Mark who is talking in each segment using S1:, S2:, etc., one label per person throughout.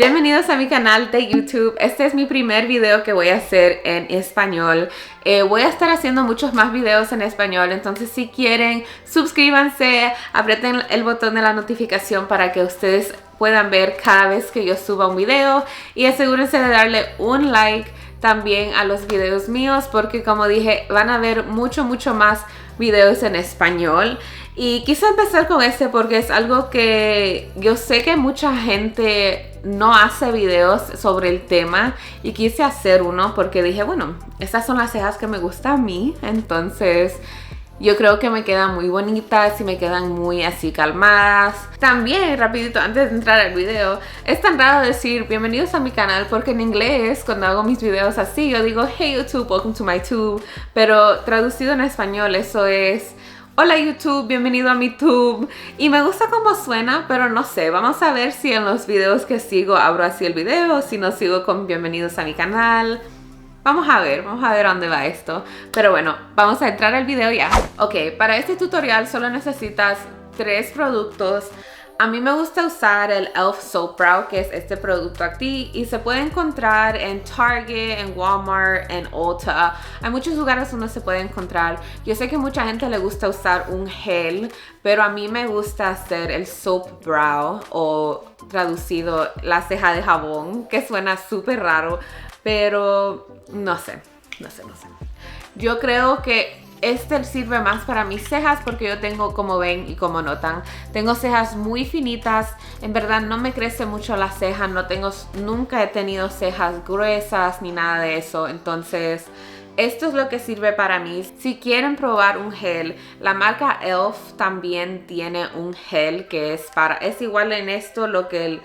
S1: Bienvenidos a mi canal de YouTube. Este es mi primer video que voy a hacer en español. Voy a estar haciendo muchos más videos en español, entonces si quieren, suscríbanse, aprieten el botón de la notificación para que ustedes puedan ver cada vez que yo suba un video y asegúrense de darle un like también a los videos míos porque, como dije, van a ver mucho más videos en español. Y quise empezar con este porque es algo que yo sé que mucha gente no hace videos sobre el tema y quise hacer uno porque dije, bueno, estas son las cejas que me gustan a mí, entonces yo creo que me quedan muy bonitas y me quedan muy así calmadas. También, rapidito, antes de entrar al video, es tan raro decir bienvenidos a mi canal porque en inglés, cuando hago mis videos así, yo digo hey YouTube, welcome to my tube, pero traducido en español eso es hola YouTube, bienvenido a mi tube. Y me gusta cómo suena, pero no sé, vamos a ver si en los videos que sigo abro así el video, si no sigo con bienvenidos a mi canal. Vamos a ver a dónde va esto. Pero bueno, vamos a entrar al video ya. Ok, para este tutorial solo necesitas 3 productos. A mí me gusta usar el e.l.f. Soap Brow, que es este producto aquí, y se puede encontrar en Target, en Walmart, en Ulta. Hay muchos lugares donde se puede encontrar. Yo sé que mucha gente le gusta usar un gel, pero a mí me gusta hacer el Soap Brow, o traducido, la ceja de jabón, que suena súper raro, pero no sé. Yo creo que este sirve más para mis cejas porque yo tengo, como ven y como notan, tengo cejas muy finitas. En verdad no me crece mucho la ceja, nunca he tenido cejas gruesas ni nada de eso. Entonces esto es lo que sirve para mí. Si quieren probar un gel, la marca e.l.f. también tiene un gel que es igual en esto, lo que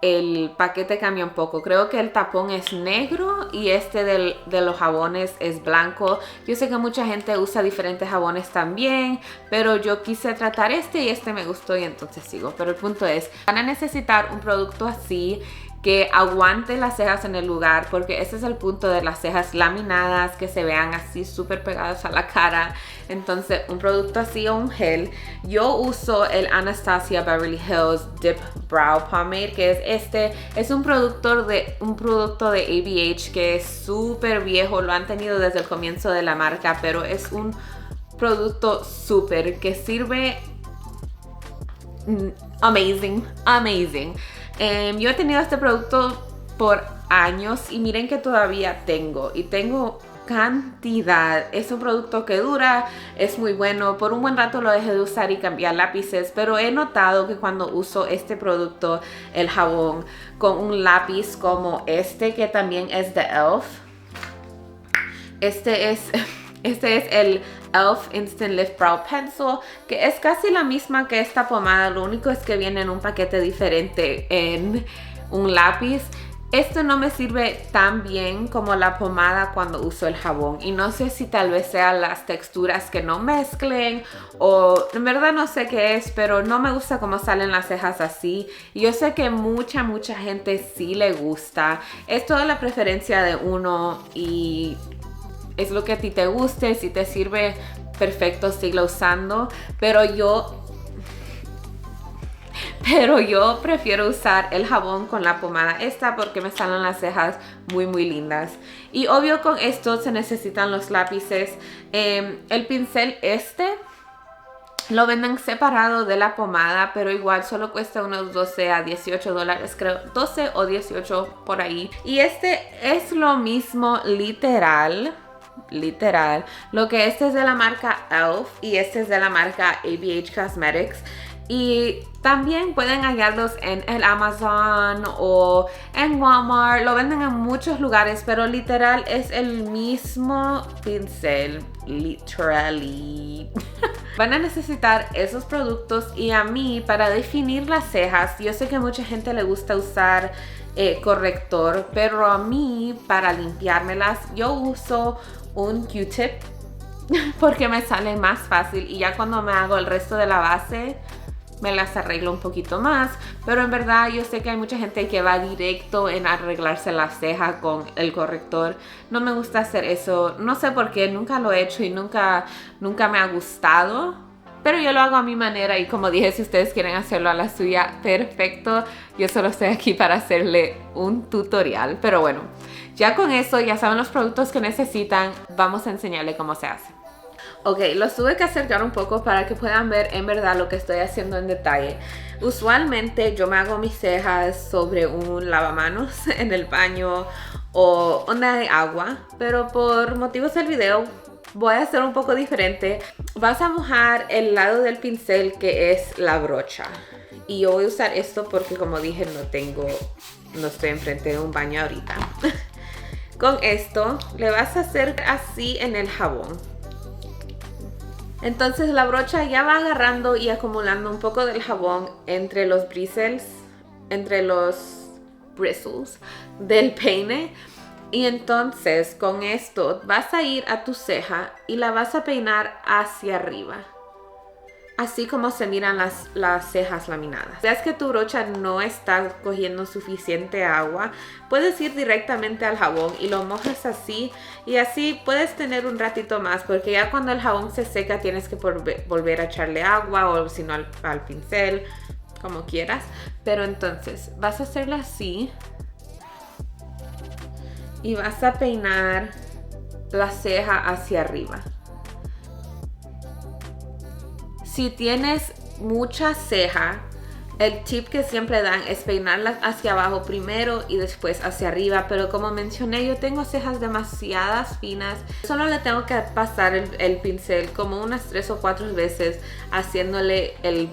S1: el paquete cambia un poco. Creo que el tapón es negro y este de los jabones es blanco. Yo sé que mucha gente usa diferentes jabones también, pero yo quise tratar este y este me gustó y entonces sigo. Pero el punto es, van a necesitar un producto así que aguante las cejas en el lugar, porque ese es el punto de las cejas laminadas, que se vean así súper pegadas a la cara. Entonces un producto así o un gel. Yo uso el Anastasia Beverly Hills Dip Brow Pomade, que es un producto de ABH que es súper viejo, lo han tenido desde el comienzo de la marca, pero es un producto súper que sirve amazing. Yo he tenido este producto por años y miren que todavía tengo cantidad. Es un producto que dura, es muy bueno. Por un buen rato lo dejé de usar y cambiar lápices, pero he notado que cuando uso este producto, el jabón, con un lápiz como este, que también es de e.l.f. Este es el e.l.f. Instant Lift Brow Pencil, que es casi la misma que esta pomada, lo único es que viene en un paquete diferente en un lápiz. Esto no me sirve tan bien como la pomada cuando uso el jabón y no sé si tal vez sean las texturas que no mezclen o en verdad no sé qué es, pero no me gusta cómo salen las cejas así. Y yo sé que mucha gente sí le gusta. Es toda la preferencia de uno y es lo que a ti te guste. Si te sirve, perfecto, síguelo usando, pero yo prefiero usar el jabón con la pomada esta porque me salen las cejas muy lindas. Y obvio con esto se necesitan los lápices. El pincel lo venden separado de la pomada, pero igual solo cuesta unos 12 a 18 dólares, creo, 12 o 18 por ahí. Y este es lo mismo literal, lo que este es de la marca e.l.f. y este es de la marca ABH Cosmetics. Y también pueden hallarlos en el Amazon o en Walmart. Lo venden en muchos lugares, pero literal es el mismo pincel. Literally. Van a necesitar esos productos y a mí para definir las cejas, yo sé que a mucha gente le gusta usar corrector, pero a mí para limpiármelas yo uso un Q-tip porque me sale más fácil y ya cuando me hago el resto de la base me las arreglo un poquito más, pero en verdad yo sé que hay mucha gente que va directo en arreglarse la ceja con el corrector. No me gusta hacer eso, no sé por qué, nunca lo he hecho y nunca me ha gustado. pero yo lo hago a mi manera y como dije, si ustedes quieren hacerlo a la suya, perfecto. Yo solo estoy aquí para hacerle un tutorial, pero bueno, ya con eso ya saben los productos que necesitan. Vamos a enseñarle cómo se hace. Ok, los tuve que acercar un poco para que puedan ver en verdad lo que estoy haciendo en detalle. Usualmente yo me hago mis cejas sobre un lavamanos en el baño o onda de agua, pero por motivos del video voy a hacer un poco diferente. Vas a mojar el lado del pincel que es la brocha. Y yo voy a usar esto porque, como dije, no estoy enfrente de un baño ahorita. Con esto le vas a hacer así en el jabón. Entonces la brocha ya va agarrando y acumulando un poco del jabón entre los bristles del peine. Y entonces con esto vas a ir a tu ceja y la vas a peinar hacia arriba. Así como se miran las cejas laminadas. Si ves que tu brocha no está cogiendo suficiente agua, puedes ir directamente al jabón y lo mojas así. Y así puedes tener un ratito más, porque ya cuando el jabón se seca tienes que volver a echarle agua o si no al pincel, como quieras. Pero entonces vas a hacerlo así. Y vas a peinar la ceja hacia arriba. Si tienes mucha ceja, el tip que siempre dan es peinarlas hacia abajo primero y después hacia arriba. Pero como mencioné, yo tengo cejas demasiadas finas. Solo le tengo que pasar el pincel como unas 3 o 4 veces, haciéndole el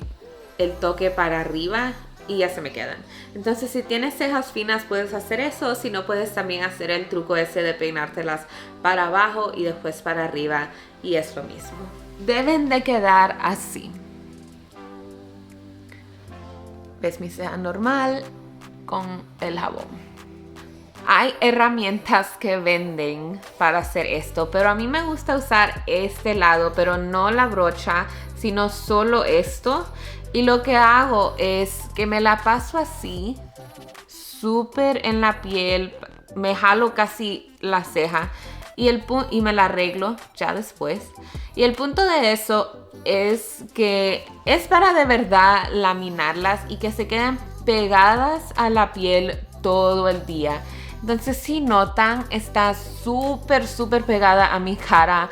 S1: toque para arriba. Y ya se me quedan. Entonces si tienes cejas finas puedes hacer eso. Si no, puedes también hacer el truco ese de peinártelas para abajo y después para arriba. Y es lo mismo. Deben de quedar así. ¿Ves mi ceja normal con el jabón? Hay herramientas que venden para hacer esto, pero a mí me gusta usar este lado, pero no la brocha, sino solo esto. Y lo que hago es que me la paso así, súper en la piel, me jalo casi la ceja y me la arreglo ya después. Y el punto de eso es que es para de verdad laminarlas y que se queden pegadas a la piel todo el día. Entonces, si notan, está súper pegada a mi cara.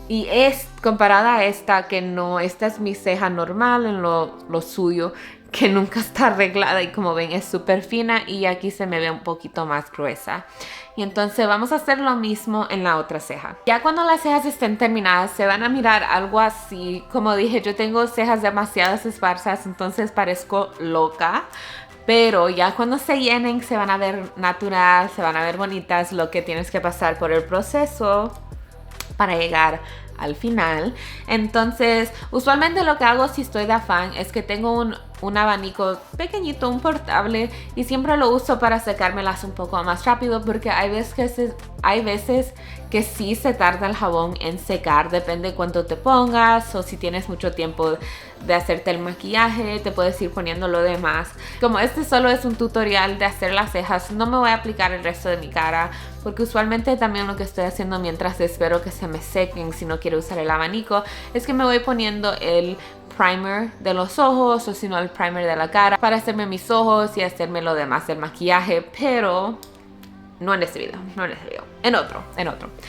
S1: Y es comparada a esta, que no, esta es mi ceja normal en lo suyo, que nunca está arreglada y como ven es súper fina y aquí se me ve un poquito más gruesa. Y entonces vamos a hacer lo mismo en la otra ceja. Ya cuando las cejas estén terminadas se van a mirar algo así. Como dije, yo tengo cejas demasiadas esparsas, entonces parezco loca. Pero ya cuando se llenen se van a ver natural, se van a ver bonitas. Lo que tienes que pasar por el proceso para llegar al final. Entonces, usualmente lo que hago si estoy de afán es que tengo un abanico pequeñito, un portable, y siempre lo uso para secármelas un poco más rápido, porque hay veces que sí se tarda el jabón en secar, depende cuánto te pongas o si tienes mucho tiempo de hacerte el maquillaje, te puedes ir poniendo lo demás. Como este solo es un tutorial de hacer las cejas, no me voy a aplicar el resto de mi cara, porque usualmente también lo que estoy haciendo mientras espero que se me sequen, si no quiero usar el abanico, es que me voy poniendo el primer de los ojos o si no el primer de la cara para hacerme mis ojos y hacerme lo demás del maquillaje, pero no en este video, en otro.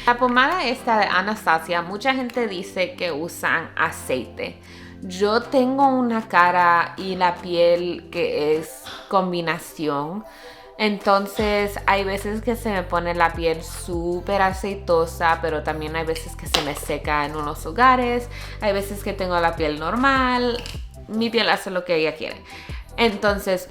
S1: La pomada esta de Anastasia, mucha gente dice que usan aceite. Yo tengo una cara y la piel que es combinación. Entonces hay veces que se me pone la piel súper aceitosa, pero también hay veces que se me seca en unos lugares. Hay veces que tengo la piel normal. Mi piel hace lo que ella quiere. Entonces,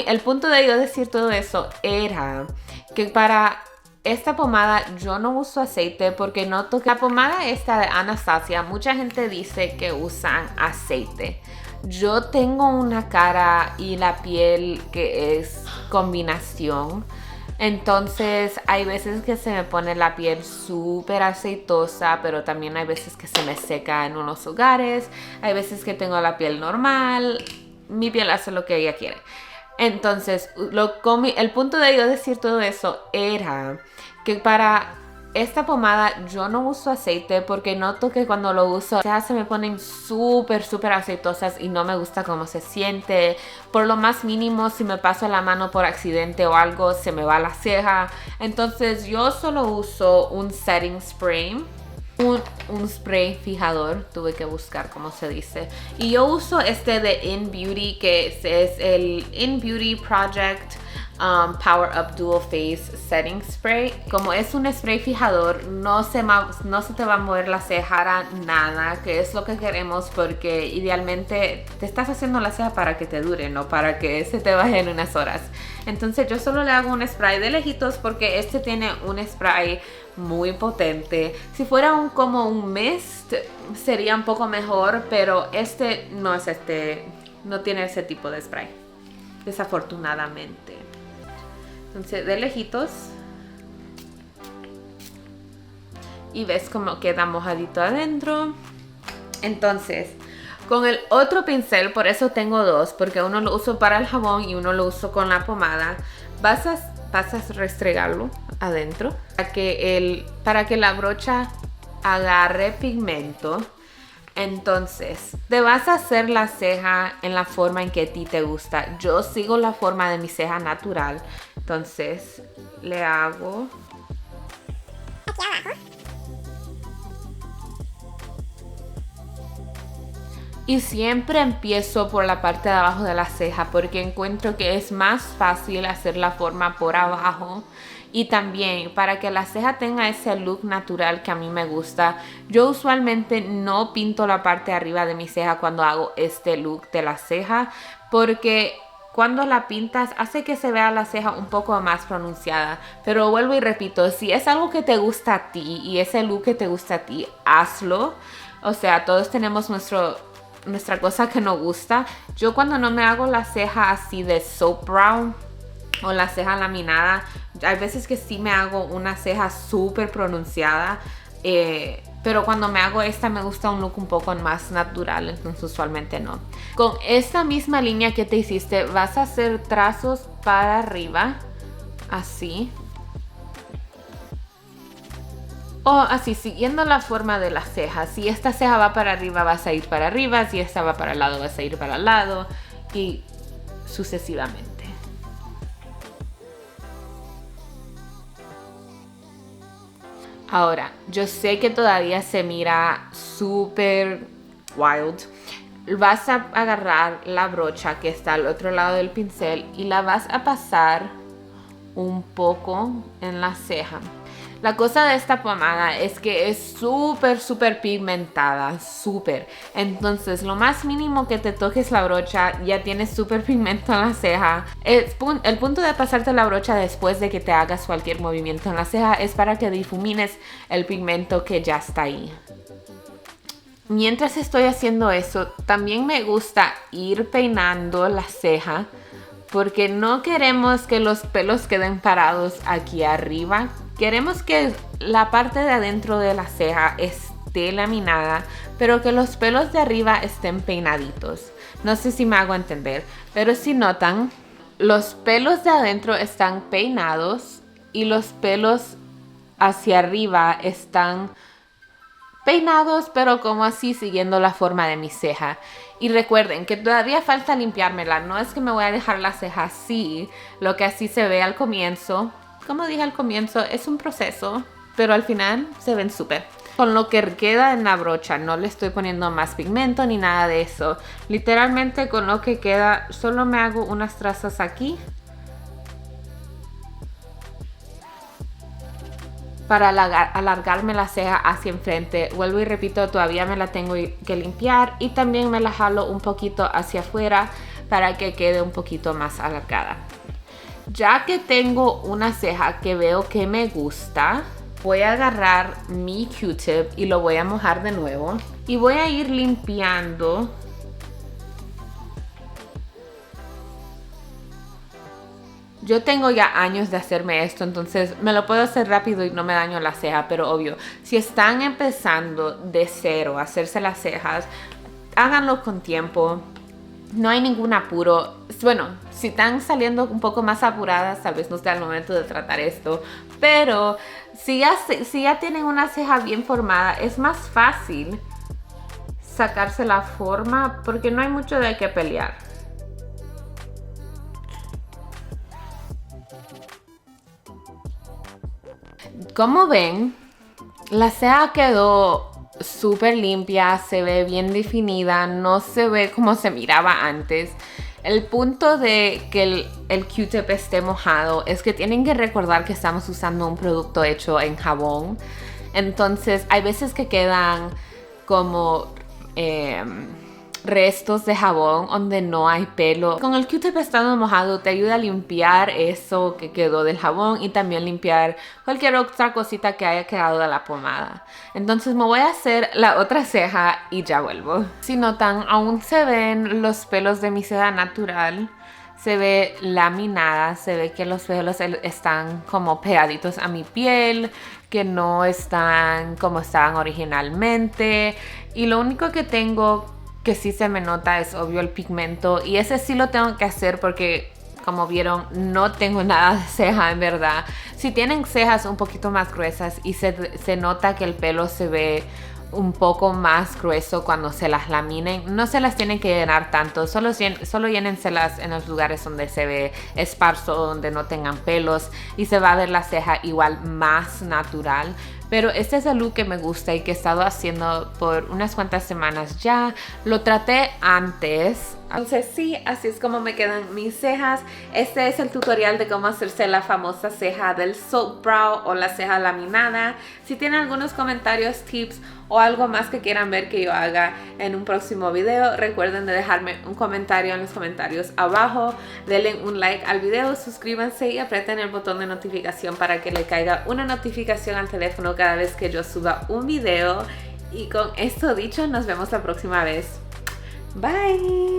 S1: el punto de yo decir todo eso era que para esta pomada yo no uso aceite porque noto que la pomada esta de Anastasia, mucha gente dice que usan aceite. Yo tengo una cara y la piel que es combinación. Entonces hay veces que se me pone la piel súper aceitosa, pero también hay veces que se me seca en unos lugares. Hay veces que tengo la piel normal. Mi piel hace lo que ella quiere. Entonces el punto de yo decir todo eso era que para esta pomada yo no uso aceite porque noto que cuando lo uso las cejas se me ponen súper aceitosas y no me gusta cómo se siente. Por lo más mínimo, si me paso la mano por accidente o algo, se me va la ceja. Entonces yo solo uso un setting spray. Un spray fijador, tuve que buscar cómo se dice. Y yo uso este de In Beauty, que es el In Beauty Project Power Up Dual Phase Setting Spray. Como es un spray fijador, no se te va a mover la ceja nada, que es lo que queremos, porque idealmente te estás haciendo la ceja para que te dure, no para que se te baje en unas horas. Entonces yo solo le hago un spray de lejitos porque este tiene un spray muy potente. Si fuera como un mist sería un poco mejor, pero este no tiene ese tipo de spray, desafortunadamente. Entonces de lejitos y ves cómo queda mojadito adentro. Entonces con el otro pincel, por eso tengo dos, porque uno lo uso para el jabón y uno lo uso con la pomada, vas a restregarlo adentro para que la brocha agarre pigmento. Entonces te vas a hacer la ceja en la forma en que a ti te gusta. Yo sigo la forma de mi ceja natural, entonces le hago aquí abajo. Y siempre empiezo por la parte de abajo de la ceja porque encuentro que es más fácil hacer la forma por abajo. Y también para que la ceja tenga ese look natural que a mí me gusta, yo usualmente no pinto la parte de arriba de mi ceja cuando hago este look de la ceja, porque cuando la pintas hace que se vea la ceja un poco más pronunciada. Pero vuelvo y repito, si es algo que te gusta a ti y ese look que te gusta a ti, hazlo. O sea, todos tenemos nuestra cosa que nos gusta. Yo cuando no me hago la ceja así de soap brown o la ceja laminada, hay veces que sí me hago una ceja súper pronunciada, pero cuando me hago esta me gusta un look un poco más natural, entonces usualmente no. Con esta misma línea que te hiciste vas a hacer trazos para arriba, así. O así, siguiendo la forma de la ceja. Si esta ceja va para arriba, vas a ir para arriba. Si esta va para el lado, vas a ir para el lado. Y sucesivamente. Ahora, yo sé que todavía se mira súper wild. Vas a agarrar la brocha que está al otro lado del pincel y la vas a pasar un poco en la ceja. La cosa de esta pomada es que es súper pigmentada, súper. Entonces, lo más mínimo que te toques la brocha, ya tienes súper pigmento en la ceja. El punto de pasarte la brocha después de que te hagas cualquier movimiento en la ceja es para que difumines el pigmento que ya está ahí. Mientras estoy haciendo eso, también me gusta ir peinando la ceja, porque no queremos que los pelos queden parados aquí arriba. Queremos que la parte de adentro de la ceja esté laminada, pero que los pelos de arriba estén peinaditos. No sé si me hago entender, pero si notan, los pelos de adentro están peinados y los pelos hacia arriba están peinados, pero como así siguiendo la forma de mi ceja. Y recuerden que todavía falta limpiármela. No es que me voy a dejar la ceja así, lo que así se ve al comienzo. Como dije al comienzo, es un proceso, pero al final se ven súper. Con lo que queda en la brocha, no le estoy poniendo más pigmento ni nada de eso. Literalmente con lo que queda, solo me hago unas trazas aquí para alargarme la ceja hacia enfrente. Vuelvo y repito, todavía me la tengo que limpiar y también me la jalo un poquito hacia afuera para que quede un poquito más alargada. Ya que tengo una ceja que veo que me gusta, voy a agarrar mi Q-tip y lo voy a mojar de nuevo y voy a ir limpiando Yo tengo ya años de hacerme esto, entonces me lo puedo hacer rápido y no me daño la ceja, pero obvio, si están empezando de cero a hacerse las cejas, háganlo con tiempo, no hay ningún apuro. Bueno, si están saliendo un poco más apuradas, tal vez no sea el momento de tratar esto, Pero si ya tienen una ceja bien formada, es más fácil sacarse la forma porque no hay mucho de qué pelear. Como ven, la ceja quedó súper limpia, se ve bien definida, no se ve como se miraba antes. El punto de que el Q-tip esté mojado es que tienen que recordar que estamos usando un producto hecho en jabón. Entonces hay veces que quedan como restos de jabón donde no hay pelo. Con el Q-tip estando mojado te ayuda a limpiar eso que quedó del jabón y también limpiar cualquier otra cosita que haya quedado de la pomada. Entonces me voy a hacer la otra ceja y ya vuelvo. Si notan, aún se ven los pelos de mi ceja natural. Se ve laminada, se ve que los pelos están como pegaditos a mi piel, que no están como estaban originalmente. Y lo único que tengo que sí se me nota es obvio el pigmento, y ese sí lo tengo que hacer porque como vieron no tengo nada de ceja en verdad. Si tienen cejas un poquito más gruesas y se nota que el pelo se ve un poco más grueso cuando se las laminen, no se las tienen que llenar tanto, solo llénenselas en los lugares donde se ve esparso, donde no tengan pelos, y se va a ver la ceja igual más natural. Pero este es el look que me gusta y que he estado haciendo por unas cuantas semanas ya. Lo traté antes. Entonces sí, así es como me quedan mis cejas. Este es el tutorial de cómo hacerse la famosa ceja del soap brow o la ceja laminada. Si tienen algunos comentarios, tips o algo más que quieran ver que yo haga en un próximo video, recuerden de dejarme un comentario en los comentarios abajo. Denle un like al video, suscríbanse y aprieten el botón de notificación para que le caiga una notificación al teléfono cada vez que yo suba un video. Y con esto dicho, nos vemos la próxima vez. Bye.